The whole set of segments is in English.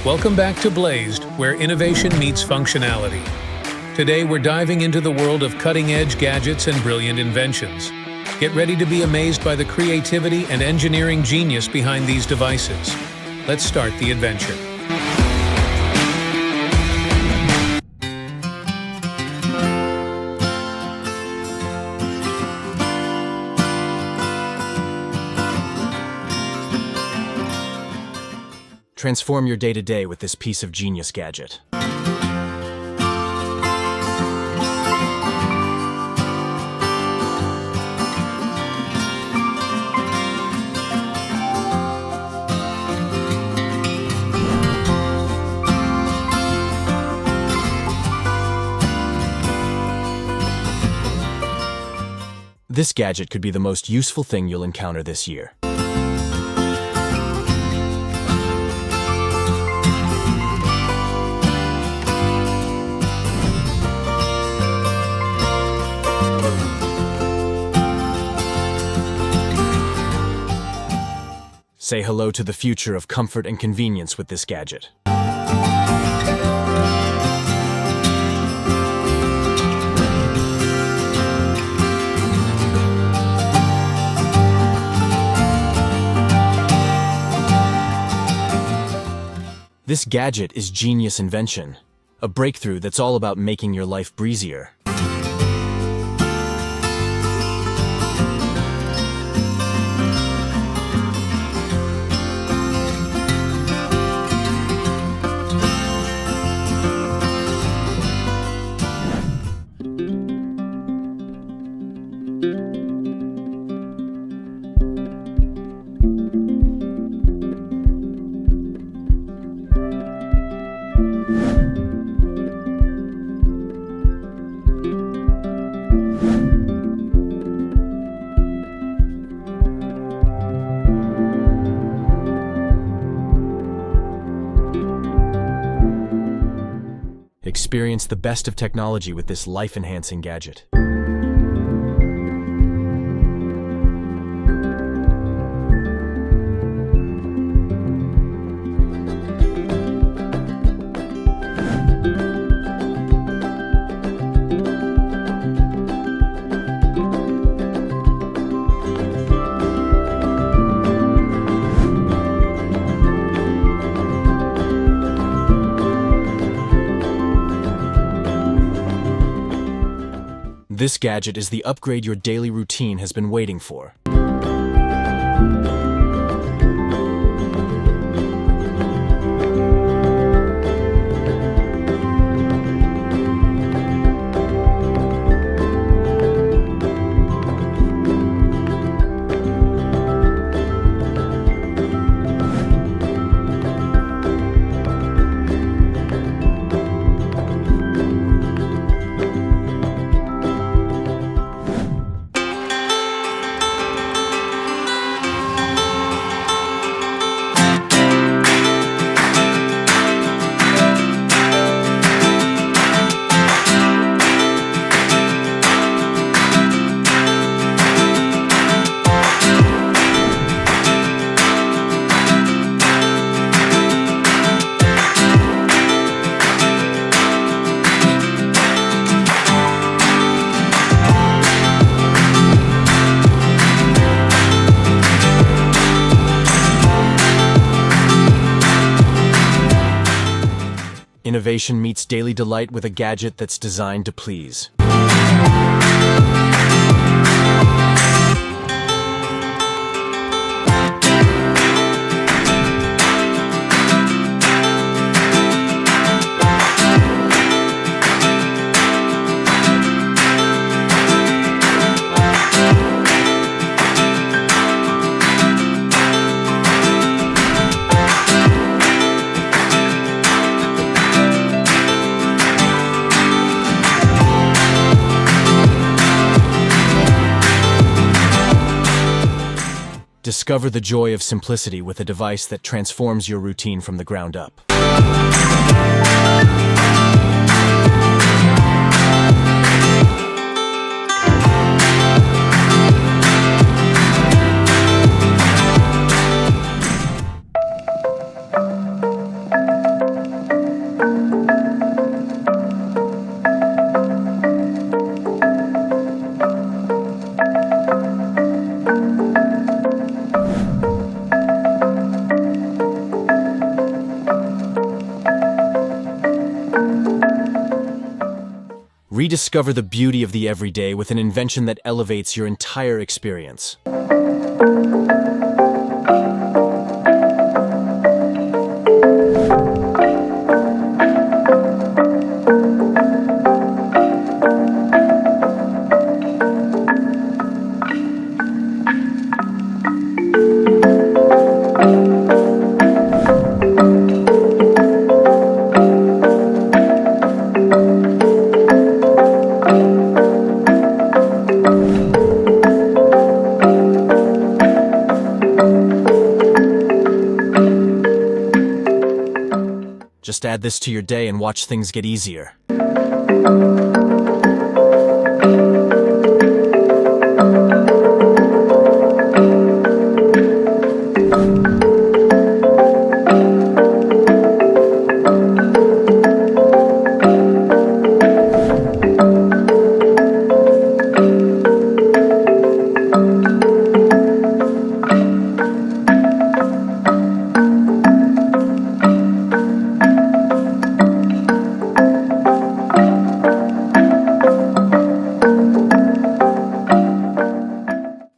Welcome back to Blazed, where innovation meets functionality. Today we're diving into the world of cutting-edge gadgets and brilliant inventions. Get ready to be amazed by the creativity and engineering genius behind these devices. Let's start the adventure. Transform your day-to-day with this piece of genius gadget. This gadget could be the most useful thing you'll encounter this year. Say hello to the future of comfort and convenience with this gadget. This gadget is genius invention, a breakthrough that's all about making your life breezier. Experience the best of technology with this life-enhancing gadget. This gadget is the upgrade your daily routine has been waiting for. Innovation meets daily delight with a gadget that's designed to please. Discover the joy of simplicity with a device that transforms your routine from the ground up. Rediscover the beauty of the everyday with an invention that elevates your entire experience. Just add this to your day and watch things get easier.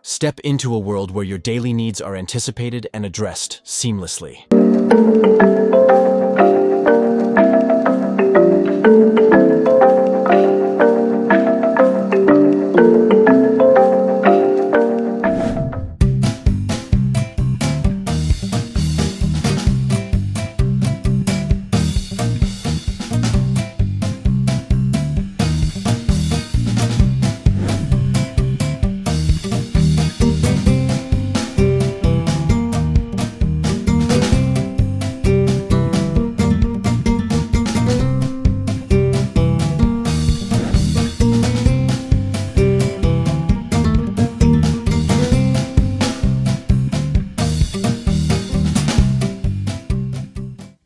Step into a world where your daily needs are anticipated and addressed seamlessly.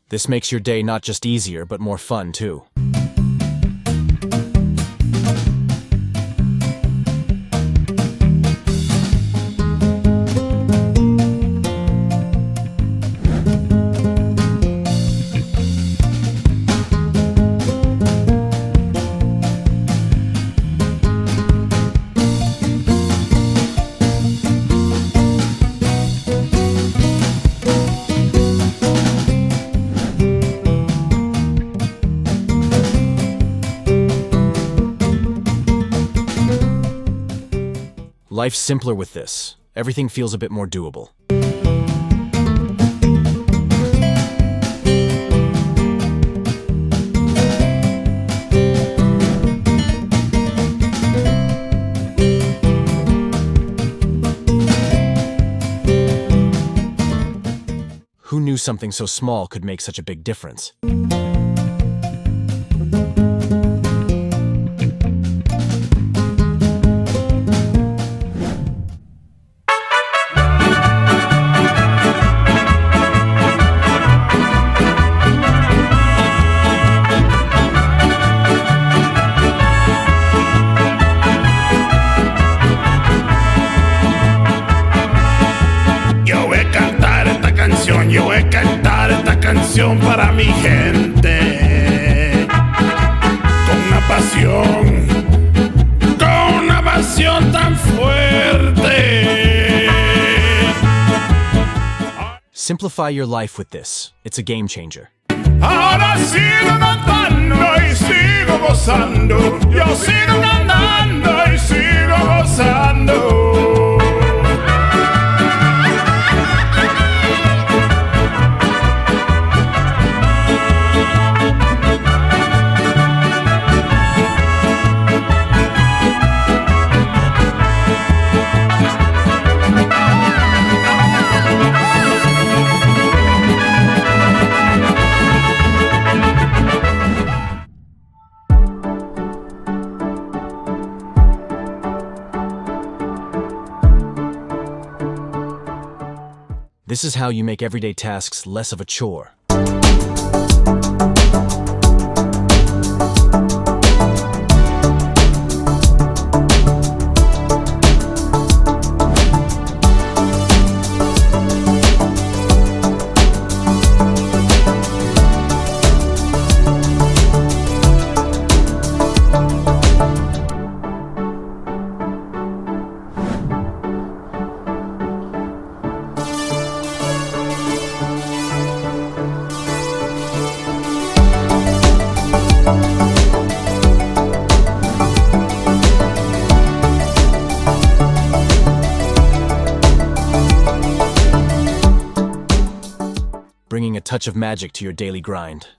This makes your day not just easier, but more fun, too. Life's simpler with this. Everything feels a bit more doable. Who knew something so small could make such a big difference? Yo voy a cantar esta canción para mi gente, con una pasión tan fuerte. Simplify your life with this. It's a game changer. Ahora sigo cantando y sigo gozando, yo sigo cantando y sigo gozando. This is how you make everyday tasks less of a chore. touch of magic to your daily grind.